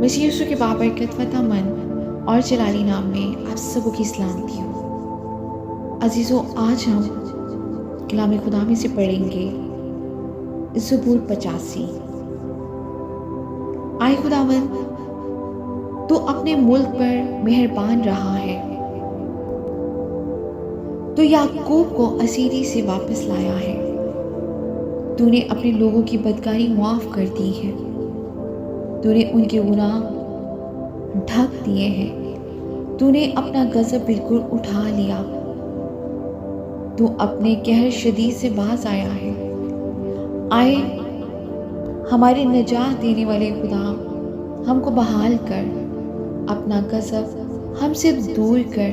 मसीह यीशु के बाबरकत फतहमंद और जलाली नाम में आप सबों की सलामती हो। अजीज़ों, आज हम कलाम खुदा में से पढ़ेंगे ज़बूर 85। आए खुदावंद, तू अपने मुल्क पर मेहरबान रहा है, तो याकूब को असीरी से वापस लाया है। तूने अपने लोगों की बदकारी माफ़ कर दी है, तूने उनके गुनाह ढक दिए हैं। तूने अपना गज़ब बिल्कुल उठा लिया, तू अपने कहर शदीद से बाज आया है। आए हमारे निजात देने वाले खुदा, हमको बहाल कर, अपना गज़ब हमसे दूर कर।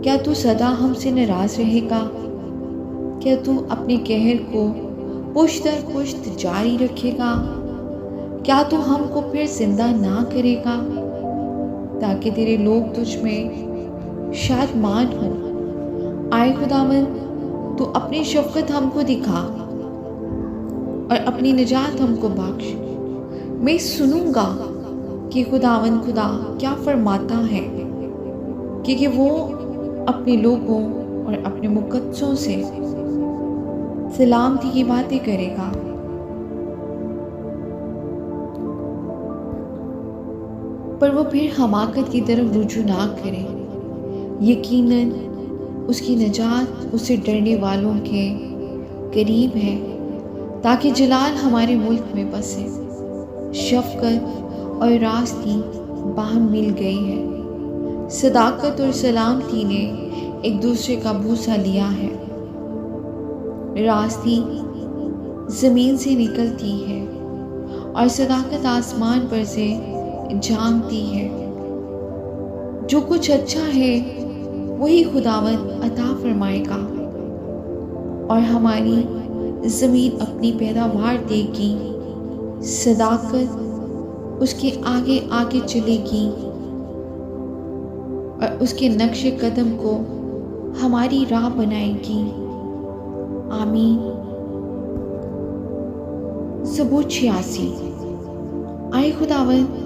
क्या तू सदा हमसे नाराज़ रहेगा? क्या तू अपने कहर को पुश्त दर पुश्त जारी रखेगा? क्या तू हमको फिर जिंदा ना करेगा, ताकि तेरे लोग तुझ में शादमान हो? आए खुदावंद, तू अपनी शफ़क़त हमको दिखा और अपनी निजात हमको बख्श। मैं सुनूंगा कि खुदावंद खुदा क्या फरमाता है, क्योंकि वो अपने लोगों और अपने मुक़द्दसों से सलामती की बातें करेगा। पर वो फिर हमाकत की तरफ रुजू ना करे। यकीनन उसकी निजात उससे डरने वालों के करीब है, ताकि जलाल हमारे मुल्क में बसे। शफ़क़त और रास्ती बाहम मिल गई है, सदाकत और सलामती ने एक दूसरे का भूसा लिया है। रास्ती ज़मीन से निकलती है और सदाकत आसमान पर से झांकती है। जो कुछ अच्छा है वही खुदावंद अता फरमाएगा, और हमारी ज़मीन अपनी पैदावार देगी। सदाकत उसके आगे आगे चलेगी और उसके नक्शे कदम को हमारी राह बनाएगी। आमीन। ज़बूर 86। आए खुदावंद,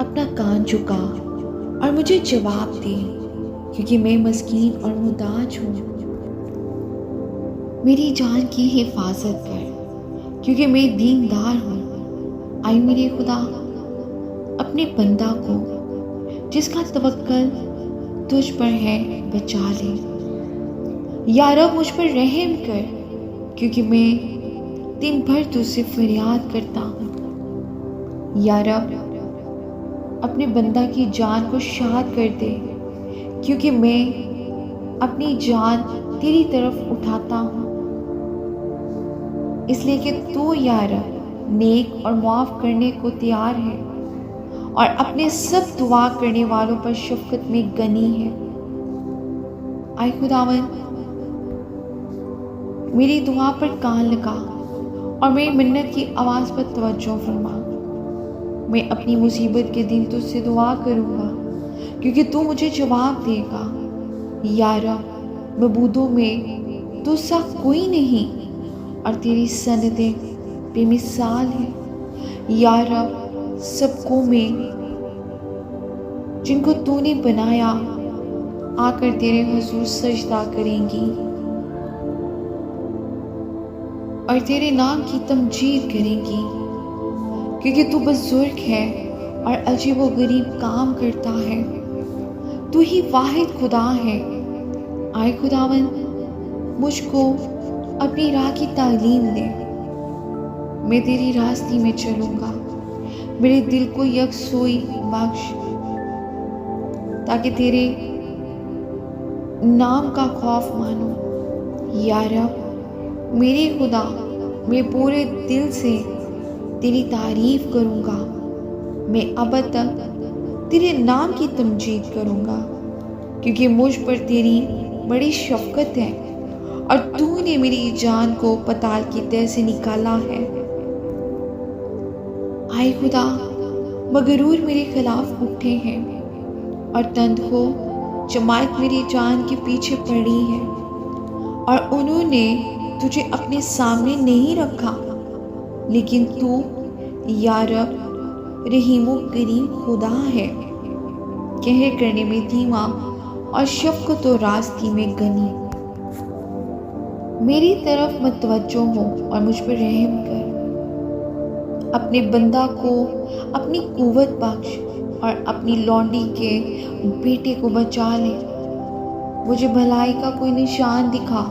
अपना कान झुका और मुझे जवाब दे, क्योंकि मैं मस्कीन और मुहताज हूँ। मेरी जान की हिफाजत कर, क्योंकि मैं दीनदार हूँ। आए मेरे खुदा, अपने बंदा को जिसका तवक्कल तुझ पर है बचा ले। या रब, मुझ पर रहम कर, क्योंकि मैं दिन भर तुझसे फरियाद करता हूँ। या रब, अपने बंदा की जान को शाद कर दे, क्योंकि मैं अपनी जान तेरी तरफ उठाता हूँ। इसलिए कि तू या रब नेक और माफ़ करने को तैयार है, और अपने सब दुआ करने वालों पर शफ़क़त में गनी है। आए खुदावंद, मेरी दुआ पर कान लगा और मेरी मिन्नत की आवाज़ पर तवज्जो फरमा। मैं अपनी मुसीबत के दिन तुझसे दुआ करूँगा, क्योंकि तू मुझे जवाब देगा। या रब, मबूदों में तुझसा कोई नहीं, और तेरी सनतें बेमिसाल हैं। या रब, सबको में जिनको तूने बनाया आकर तेरे हुजूर सजदा करेंगी और तेरे नाम की तमजीद करेंगी, क्योंकि तू बुजुर्ग है और अजीब व गरीब काम करता है। तू ही वाहिद खुदा है। आए खुदावंद, मुझको अपनी राह की तालीम दे। मैं तेरी रास्ते में चलूँगा। मेरे दिल को यकसोई बख्श, ताकि तेरे नाम का खौफ मानो। या रब, मेरे खुदा, मैं पूरे दिल से तेरी तारीफ करूँगा। मैं अब तक तेरे नाम की तमजीद करूँगा, क्योंकि मुझ पर तेरी बड़ी शफ़क़त है, और तूने मेरी जान को पताल की तह से निकाला है। आए खुदा, मगरूर मेरे खिलाफ उठे हैं, और तंद को जमात मेरी जान के पीछे पड़ी है, और उन्होंने तुझे अपने सामने नहीं रखा। लेकिन तू या रब रहीमो करीम खुदा है, कहर करने में धीमा और शफ़क़त तो रास्ती में गनी। मेरी तरफ मतवज्जो हो और मुझ पर रहम कर, अपने बंदा को अपनी कुव्वत बख्श और अपनी लौंडी के बेटे को बचा ले। मुझे भलाई का कोई निशान दिखा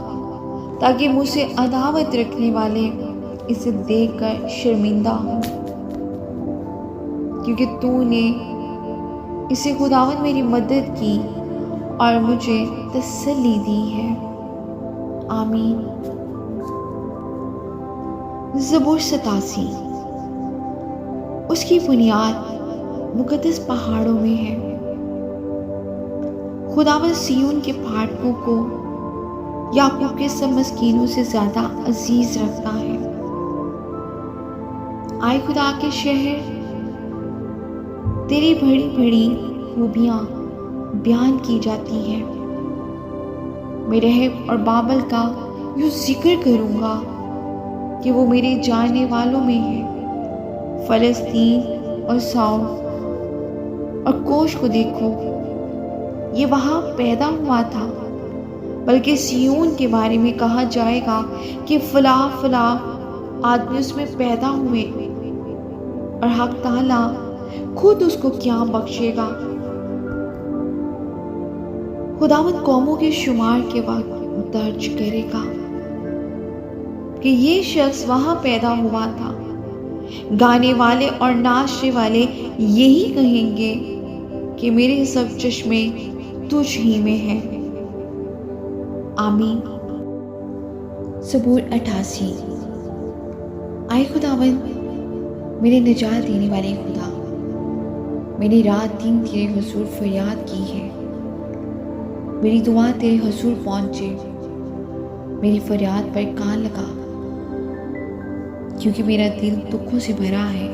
ताकि मुझसे अदावत रखने वाले इसे देखकर शर्मिंदा हो, क्योंकि तूने इसे खुदावंद मेरी मदद की और मुझे तसल्ली दी है। आमीन। ज़बूर 87। उसकी बुनियाद मुक़द्दस पहाड़ों में है। खुदावंद सिय्योन के फाटकों को याकूब के सब मस्कीनों से ज़्यादा अजीज रखता है। आए खुदा के शहर, तेरी बड़ी बड़ी खूबियाँ बयान की जाती हैं। मैं रहब और बाबल का यूँ जिक्र करूँगा कि वो मेरे जानने वालों में है। फ़लस्तीन और साउल और कोश को देखो, ये वहाँ पैदा हुआ था, बल्कि सिय्योन के बारे में कहा जाएगा कि फला फला आदमी उसमें पैदा हुए, और हक ताला खुद उसको क्या बख्शेगा। खुदावंद कौमों के शुमार के वक्त दर्ज करेगा कि ये शख्स वहां पैदा हुआ था। गाने वाले और नाचने वाले यही कहेंगे कि मेरे सब चश्मे तुझ ही में है। आमीन। ज़बूर 88। आए खुदावंद मेरे निजात देने वाले खुदा, मैंने रात दिन तेरे हुजूर फरियाद की है। मेरी दुआ तेरे हुजूर पहुँचे, मेरी फरियाद पर कान लगा, क्योंकि मेरा दिल दुखों से भरा है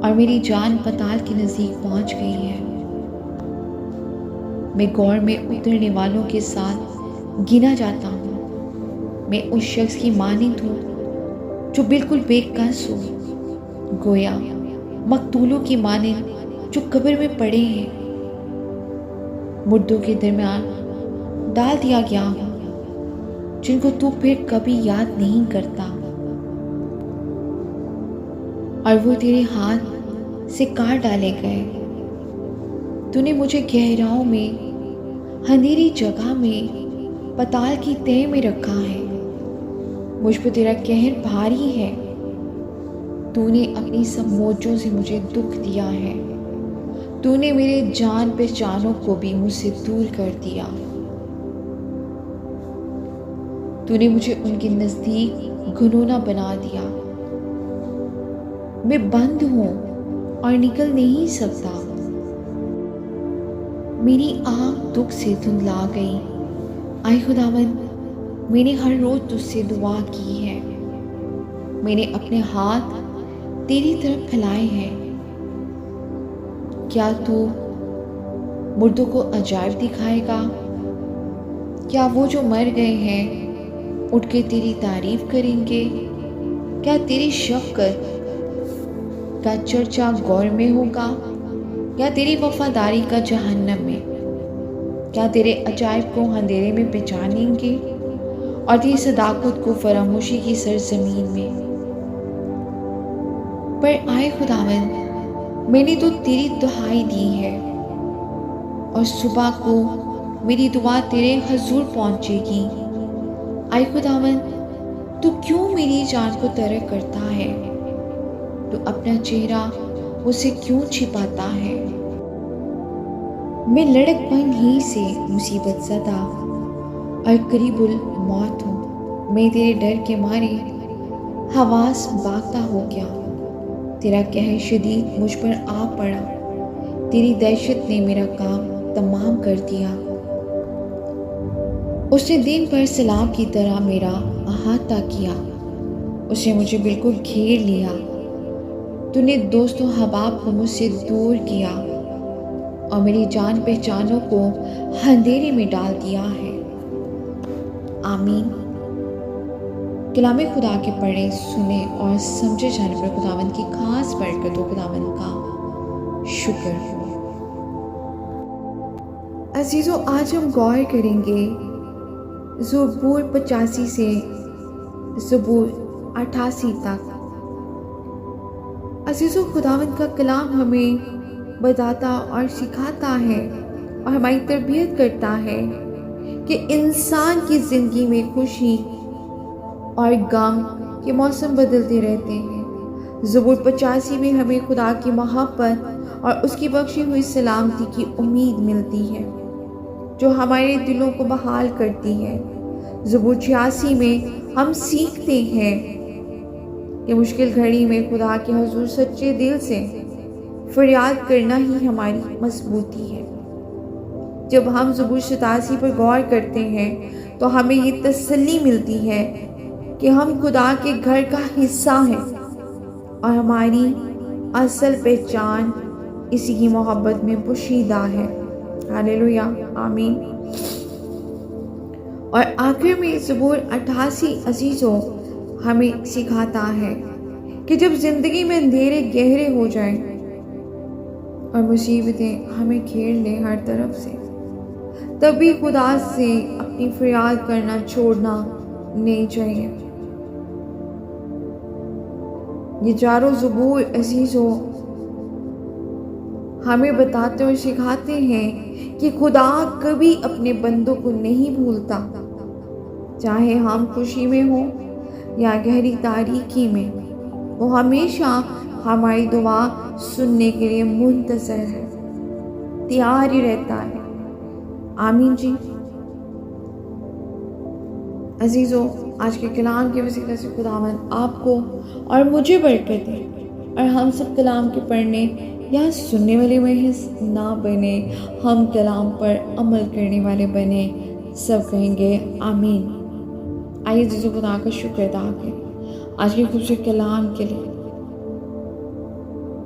और मेरी जान पताल के नज़दीक पहुँच गई है। मैं गौर में उतरने वालों के साथ गिना जाता हूँ। मैं उस शख्स की मानिंद हूँ जो बिल्कुल बेकस हो, गोया मकतूलों की मानिंद जो कब्र में पड़े हैं, मुर्दों के दरमियान डाल दिया गया हूँ, जिनको तू फिर कभी याद नहीं करता, और वो तेरे हाथ से काट डाले गए। तूने मुझे गहराओं में, अंधेरी जगह में, पताल की तह में रखा है। मुझ पर तेरा कहर भारी है। तूने अपनी सब मोजों से मुझे दुख दिया है। तूने मेरे जान पहचानों को भी मुझसे दूर कर दिया। तूने मुझे उनके नज़दीक घुनौना बना दिया। मैं बंद हूँ और निकल नहीं सकता। मेरी आँख दुख से धुंधला गई। आए खुदावंद, मैंने हर रोज़ तुझसे दुआ की है। मैंने अपने हाथ तेरी तरफ फैलाए हैं। क्या तू मुर्दों को अजायब दिखाएगा? क्या वो जो मर गए हैं उठ के तेरी तारीफ करेंगे? क्या तेरी शफ़क़त का चर्चा गौर में होगा या तेरी वफादारी का जहन्नम में? क्या तेरे अजायब को अंधेरे में पहचानेंगे और तेरी सदाकत को फरामोशी की सरजमीन में? पर आए खुदावंद, मैंने तो तेरी दुहाई दी है और सुबह को मेरी दुआ तेरे हुजूर पहुँचेगी। आए खुदावंद, तू क्यों मेरी जान को तरक करता है? तू अपना चेहरा मुझसे क्यों छिपाता है? मैं लड़कपन ही से मुसीबत ज़दा और करीबुल मौत हूँ। मैं तेरे डर के मारे हवास बागता हो गया। तेरा कहर शदीद मुझ पर आ पड़ा। तेरी दहशत ने मेरा काम तमाम कर दिया। उसने दिन भर सैलाब की तरह मेरा अहाता किया। उसने मुझे बिल्कुल घेर लिया। तूने दोस्तों हबाब को मुझसे दूर किया और मेरी जान पहचानों को अंधेरे में डाल दिया है। आमीन। कलाम खुदा के पढ़े, सुने और समझे जाने पर खुदावंद की खास बरकत हो, खुदावंद का शुक्र हो। अजीज़ों, आज हम गौर करेंगे ज़बूर 85 से ज़बूर 88 तक। अजीज़ों, खुदावंद का कलाम हमें बताता और सिखाता है और हमारी तरबियत करता है कि इंसान की ज़िंदगी में खुशी और गम के मौसम बदलते रहते हैं। ज़बूर 85 में हमें खुदा की मोहब्बत और उसकी बख्शी हुई सलामती की उम्मीद मिलती है जो हमारे दिलों को बहाल करती है। ज़बूर 86 में हम सीखते हैं कि मुश्किल घड़ी में खुदा के हुजूर सच्चे दिल से फरियाद करना ही हमारी मजबूती है। जब हम ज़बूर 87 पर गौर करते हैं तो हमें ये तसल्ली मिलती है कि हम खुदा के घर का हिस्सा हैं और हमारी असल पहचान इसी की मोहब्बत में पोशीदा है। हालेलुया, आमीन। और आखिर में ज़बूर 88 अजीज़ों हमें सिखाता है कि जब ज़िंदगी में अंधेरे गहरे हो जाएं और मुसीबतें हमें घेर लें हर तरफ से, तभी खुदा से अपनी फरियाद करना छोड़ना नहीं चाहिए। ये चारों ज़बूर अजीज़ों हमें बताते और सिखाते हैं कि खुदा कभी अपने बंदों को नहीं भूलता, चाहे हम खुशी में हों या गहरी तारीकी में। वो हमेशा हमारी दुआ सुनने के लिए मुंतज़र है, तैयार ही रहता है। आमीन जी। अजीज़ों, आज के कलाम के वसीले से खुदावंद आपको और मुझे बरकत दे और हम सब कलाम के पढ़ने या सुनने वाले महज ना बने, हम कलाम पर अमल करने वाले बने। सब कहेंगे आमीन। आइए अजीज़ों, खुदा का शुक्र अदा करें आज के खूबसूरत कलाम के लिए।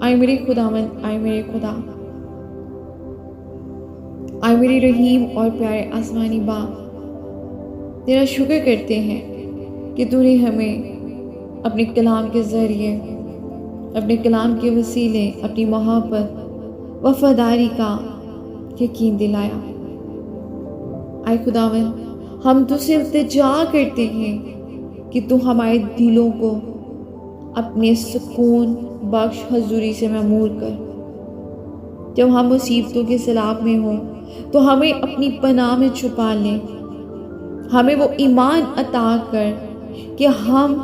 आए मेरे खुदावंद, आए मेरे खुदा, आए मेरे रहीम और प्यारे आसमानी बाप, तेरा शुक्र करते हैं कि तूने हमें अपने कलाम के ज़रिए, अपने कलाम के वसीले अपनी मोहब्बत वफ़ादारी का यकीन दिलाया। आए खुदावंद, हम तुझसे इल्तिजा करते हैं कि तू हमारे दिलों को अपने सुकून बख्श हजूरी से महमूर कर। जब हम मुसीबतों के सैलाब में हों तो हमें अपनी पनाह में छुपा लें। हमें वो ईमान अता कर कि हम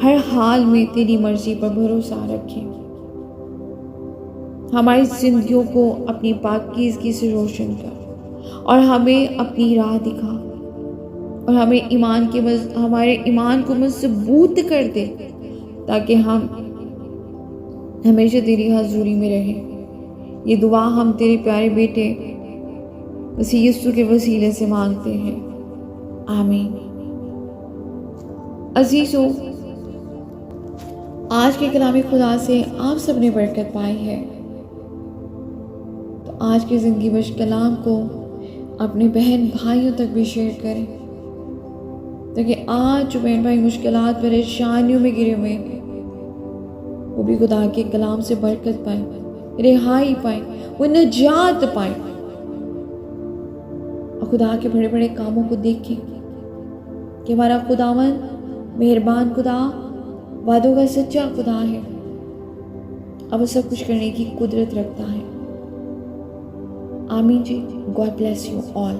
हर हाल में तेरी मर्जी पर भरोसा रखें। हमारी जिंदगियों को अपनी पाकीज़गी से रोशन कर और हमें अपनी राह दिखा और हमारे ईमान को मजबूत कर दे ताकि हम हमेशा तेरी हजूरी में रहें। ये दुआ हम तेरे प्यारे बेटे मसीह यीशु के वसीले से मांगते हैं, आमीन। अजीज़ों, आज के कलाम खुदा से आप सब ने बरकत पाई है, तो आज की ज़िंदगी में कलाम को अपने बहन भाइयों तक भी शेयर करें ताकि आज जो बहन भाई मुश्किलात परेशानियों में गिरे हुए हैं वो भी खुदा के कलाम से बरकत पाए, रिहाई पाए, वो निजात पाए और खुदा के बड़े बड़े कामों को देखें कि हमारा खुदावन मेहरबान खुदा, वादों का सच्चा खुदा है, अब वो सब कुछ करने की कुदरत रखता है। आमीन जी। God bless you all.